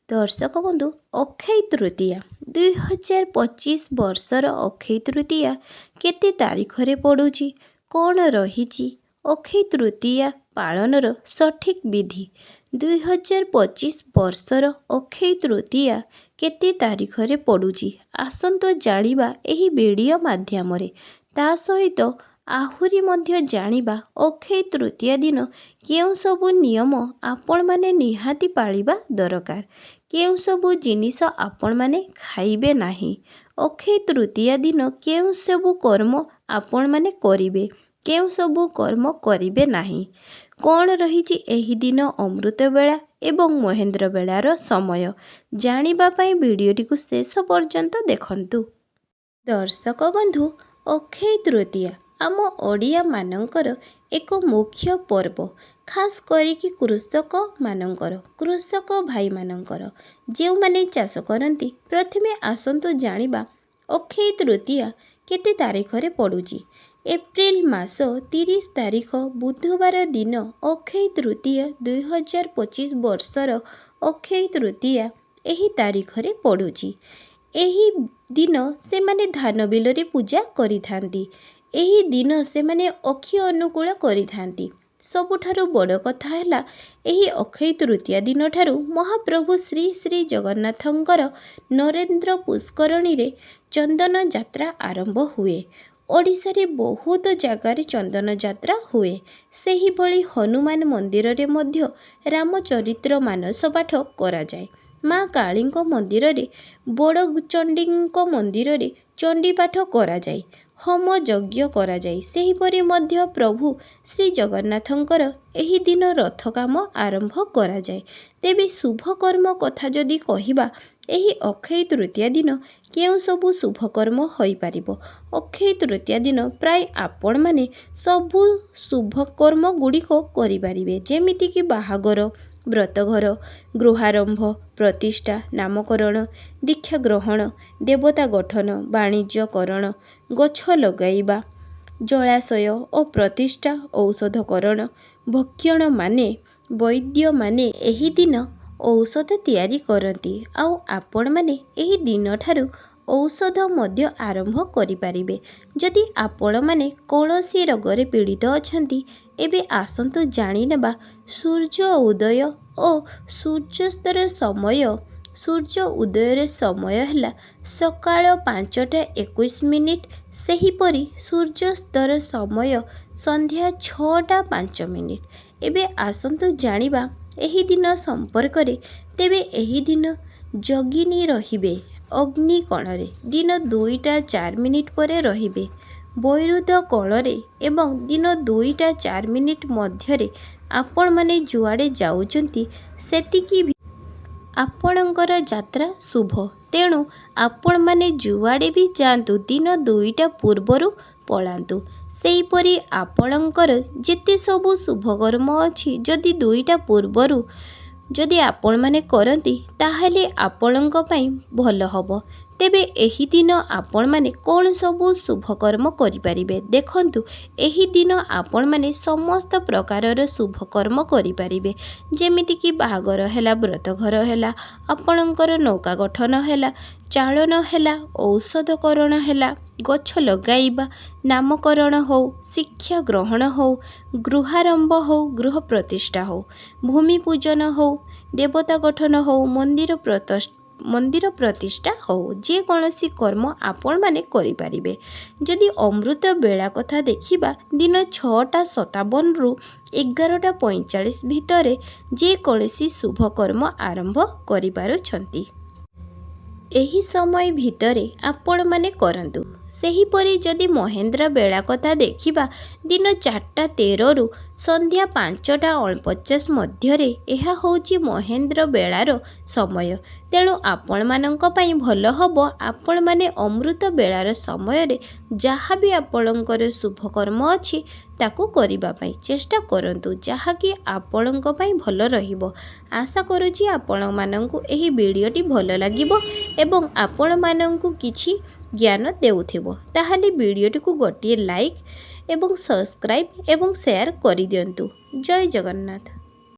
ଦର୍ଶକ ବନ୍ଧୁ, ଅକ୍ଷୟ ତୃତୀୟା 2025 ବର୍ଷର ଅକ୍ଷୟ ତୃତୀୟା କେତେ ତାରିଖରେ ପଡ଼ୁଛି, କ'ଣ ରହିଛି ଅକ୍ଷୟ ତୃତୀୟା ପାଳନର ସଠିକ୍ ବିଧି? 2025 ବର୍ଷର ଅକ୍ଷୟ ତୃତୀୟା କେତେ ତାରିଖରେ ପଡ଼ୁଛି, ଆସନ୍ତୁ ଜାଣିବା ଏହି ଭିଡ଼ିଓ ମାଧ୍ୟମରେ। ତା ସହିତ ଆହୁରି ମଧ୍ୟ ଜାଣିବା ଅକ୍ଷୟ ତୃତୀୟା ଦିନ କେଉଁ ସବୁ ନିୟମ ଆପଣମାନେ ନିହାତି ପାଳିବା ଦରକାର, କେଉଁ ସବୁ ଜିନିଷ ଆପଣମାନେ ଖାଇବେ ନାହିଁ, ଅକ୍ଷୟ ତୃତୀୟା ଦିନ କେଉଁ ସବୁ କର୍ମ ଆପଣମାନେ କରିବେ, କେଉଁ ସବୁ କର୍ମ କରିବେ ନାହିଁ, କ'ଣ ରହିଛି ଏହି ଦିନ ଅମୃତ ବେଳା ଏବଂ ମହେନ୍ଦ୍ର ବେଳାର ସମୟ, ଜାଣିବା ପାଇଁ ଭିଡ଼ିଓଟିକୁ ଶେଷ ପର୍ଯ୍ୟନ୍ତ ଦେଖନ୍ତୁ। ଦର୍ଶକ ବନ୍ଧୁ, ଅକ୍ଷୟ ତୃତୀୟା ଆମ ଓଡ଼ିଆମାନଙ୍କର ଏକ ମୁଖ୍ୟ ପର୍ବ, ଖାସ୍ କରିକି କୃଷକ ଭାଇମାନଙ୍କର, ଯେଉଁମାନେ ଚାଷ କରନ୍ତି। ପ୍ରଥମେ ଆସନ୍ତୁ ଜାଣିବା ଅକ୍ଷୟ ତୃତୀୟା କେତେ ତାରିଖରେ ପଡ଼ୁଛି। ଏପ୍ରିଲ ମାସ 30 ତାରିଖ ବୁଧବାର ଦିନ ଅକ୍ଷୟ ତୃତୀୟା 2025 ବର୍ଷର ଅକ୍ଷୟ ତୃତୀୟା ଏହି ତାରିଖରେ ପଡ଼ୁଛି। ଏହି ଦିନ ସେମାନେ ଧାନ ବିଲରେ ପୂଜା କରିଥାନ୍ତି। ଏହି ଦିନ ସେମାନେ ଅକ୍ଷୟ ଅନୁକୂଳ କରିଥାନ୍ତି। ସବୁଠାରୁ ବଡ଼ କଥା ହେଲା, ଏହି ଅକ୍ଷୟ ତୃତୀୟା ଦିନଠାରୁ ମହାପ୍ରଭୁ ଶ୍ରୀ ଶ୍ରୀ ଜଗନ୍ନାଥଙ୍କର ନରେନ୍ଦ୍ର ପୁଷ୍କରଣୀରେ ଚନ୍ଦନ ଯାତ୍ରା ଆରମ୍ଭ ହୁଏ। ଓଡ଼ିଶାରେ ବହୁତ ଜାଗାରେ ଚନ୍ଦନ ଯାତ୍ରା ହୁଏ। ସେହିଭଳି ହନୁମାନ ମନ୍ଦିରରେ ମଧ୍ୟ ରାମଚରିତ୍ର ମାନସ ପାଠ କରାଯାଏ। ମା କାଳୀଙ୍କ ମନ୍ଦିରରେ, ବଡ଼ଚଣ୍ଡୀଙ୍କ ମନ୍ଦିରରେ ଚଣ୍ଡୀପାଠ କରାଯାଏ, ହୋମ ଯଜ୍ଞ କରାଯାଏ। ସେହିପରି ମଧ୍ୟ ପ୍ରଭୁ ଶ୍ରୀ ଜଗନ୍ନାଥଙ୍କର ଏହି ଦିନ ରଥ କାମ ଆରମ୍ଭ କରାଯାଏ। ତେବେ ଶୁଭକର୍ମ କଥା ଯଦି କହିବା, ଏହି ଅକ୍ଷୟ ତୃତୀୟା ଦିନ କେଉଁ ସବୁ ଶୁଭକର୍ମ ହୋଇପାରିବ? ଅକ୍ଷୟ ତୃତୀୟା ଦିନ ପ୍ରାୟ ଆପଣମାନେ ସବୁ ଶୁଭକର୍ମ ଗୁଡ଼ିକ କରିପାରିବେ, ଯେମିତିକି ବାହାଘର, ବ୍ରତଘର, ଗୃହାରମ୍ଭ, ପ୍ରତିଷ୍ଠା, ନାମକରଣ, ଦୀକ୍ଷା ଗ୍ରହଣ, ଦେବତା ଗଠନ, ବାଣିଜ୍ୟକରଣ, ଗଛ ଲଗାଇବା, ଜଳାଶୟ ଓ ପ୍ରତିଷ୍ଠା, ଔଷଧକରଣ। ଭକ୍ଷଣମାନେ, ବୈଦ୍ୟମାନେ ଏହି ଦିନ ଔଷଧ ତିଆରି କରନ୍ତି। ଆଉ ଆପଣମାନେ ଏହି ଦିନଠାରୁ ଔଷଧ ମଧ୍ୟ ଆରମ୍ଭ କରିପାରିବେ। ଯଦି ଆପଣମାନେ କୌଣସି ରୋଗରେ ପୀଡ଼ିତ ଅଛନ୍ତି, ଏବେ ଆସନ୍ତୁ ଜାଣିନେବା ସୂର୍ଯ୍ୟ ଉଦୟ ଓ ସୂର୍ଯ୍ୟାସ୍ତର ସମୟ। ସୂର୍ଯ୍ୟ ଉଦୟର ସମୟ ହେଲା ସକାଳ 5ଟା 21 ମିନିଟ୍। ସେହିପରି ସୂର୍ଯ୍ୟାସ୍ତର ସମୟ ସନ୍ଧ୍ୟା 6ଟା 5 ମିନିଟ୍। ଏବେ ଆସନ୍ତୁ ଜାଣିବା ଏହି ଦିନ ସମ୍ପର୍କରେ। ତେବେ ଏହି ଦିନ ଯୋଗିନୀ ରହିବେ ଅଗ୍ନିକୋଣରେ, ଦିନ 2ଟା 4 ମିନିଟ୍ ପରେ ରହିବେ ବୈରୁଦ୍ଧ କୋଣରେ ଏବଂ ଦିନ 2ଟା 4 ମିନିଟ୍ ମଧ୍ୟରେ। ଆପଣମାନେ ଯୁଆଡ଼େ ଯାଉଛନ୍ତି ସେତିକି ଆପଣଙ୍କର ଯାତ୍ରା ଶୁଭ। ତେଣୁ ଆପଣମାନେ ଯୁଆଡ଼େ ବି ଯାଆନ୍ତୁ, ଦିନ 2ଟା ପୂର୍ବରୁ ପଳାନ୍ତୁ। ସେହିପରି ଆପଣଙ୍କର ଯେତେ ସବୁ ଶୁଭକର୍ମ ଅଛି, ଯଦି 2ଟା ପୂର୍ବରୁ ଯଦି ଆପଣମାନେ କରନ୍ତି, ତାହେଲେ ଆପଣଙ୍କ ପାଇଁ ଭଲ ହେବ। ତେବେ ଏହି ଦିନ ଆପଣମାନେ କ'ଣ ସବୁ ଶୁଭକର୍ମ କରିପାରିବେ? ଦେଖନ୍ତୁ, ଏହି ଦିନ ଆପଣମାନେ ସମସ୍ତ ପ୍ରକାରର ଶୁଭକର୍ମ କରିପାରିବେ, ଯେମିତିକି ବାହାଘର ହେଲା, ବ୍ରତଘର ହେଲା, ଆପଣଙ୍କର ନୌକା ଗଠନ ହେଲା, ଚାଳନ ହେଲା, ଔଷଧକରଣ ହେଲା, ଗଛ ଲଗାଇବା, ନାମକରଣ ହେଉ, ଶିକ୍ଷା ଗ୍ରହଣ ହେଉ, ଗୃହାରମ୍ଭ ହେଉ, ଗୃହ ପ୍ରତିଷ୍ଠା ହେଉ, ଭୂମି ପୂଜନ ହେଉ, ଦେବତା ଗଠନ ହେଉ, ମନ୍ଦିର ପ୍ରତିଷ୍ଠା ହେଉ, ଯେକୌଣସି କର୍ମ ଆପଣମାନେ କରିପାରିବେ। ଯଦି ଅମୃତ ବେଳା କଥା ଦେଖିବା, ଦିନ 6ଟା 57ରୁ 11ଟା 45 ଭିତରେ ଯେକୌଣସି ଶୁଭକର୍ମ ଆରମ୍ଭ କରିପାରୁଛନ୍ତି। ଏହି ସମୟ ଭିତରେ ଆପଣମାନେ କରନ୍ତୁ। ସେହିପରି ଯଦି ମହେନ୍ଦ୍ର ବେଳା କଥା ଦେଖିବା, ଦିନ 4ଟା 13ରୁ ସନ୍ଧ୍ୟା 5ଟା 49 ମଧ୍ୟରେ ଏହା ହେଉଛି ମହେନ୍ଦ୍ର ବେଳାର ସମୟ। ତେଣୁ ଆପଣମାନଙ୍କ ପାଇଁ ଭଲ ହେବ, ଆପଣମାନେ ଅମୃତ ବେଳାର ସମୟରେ ଯାହା ବି ଆପଣଙ୍କର ଶୁଭକର୍ମ ଅଛି ତାକୁ କରିବା ପାଇଁ ଚେଷ୍ଟା କରନ୍ତୁ, ଯାହାକି ଆପଣଙ୍କ ପାଇଁ ଭଲ ରହିବ। ଆଶା କରୁଛି ଆପଣମାନଙ୍କୁ ଏହି ଭିଡ଼ିଓଟି ଭଲ ଲାଗିବ ଏବଂ ଆପଣମାନଙ୍କୁ କିଛି ଜ୍ଞାନ ଦେଉଥିବ। ତାହେଲେ ଭିଡ଼ିଓଟିକୁ ଗୋଟିଏ ଲାଇକ୍ ଏବଂ ସବସ୍କ୍ରାଇବ୍ ଏବଂ ସେୟାର କରିଦିଅନ୍ତୁ। ଜୟ ଜଗନ୍ନାଥ।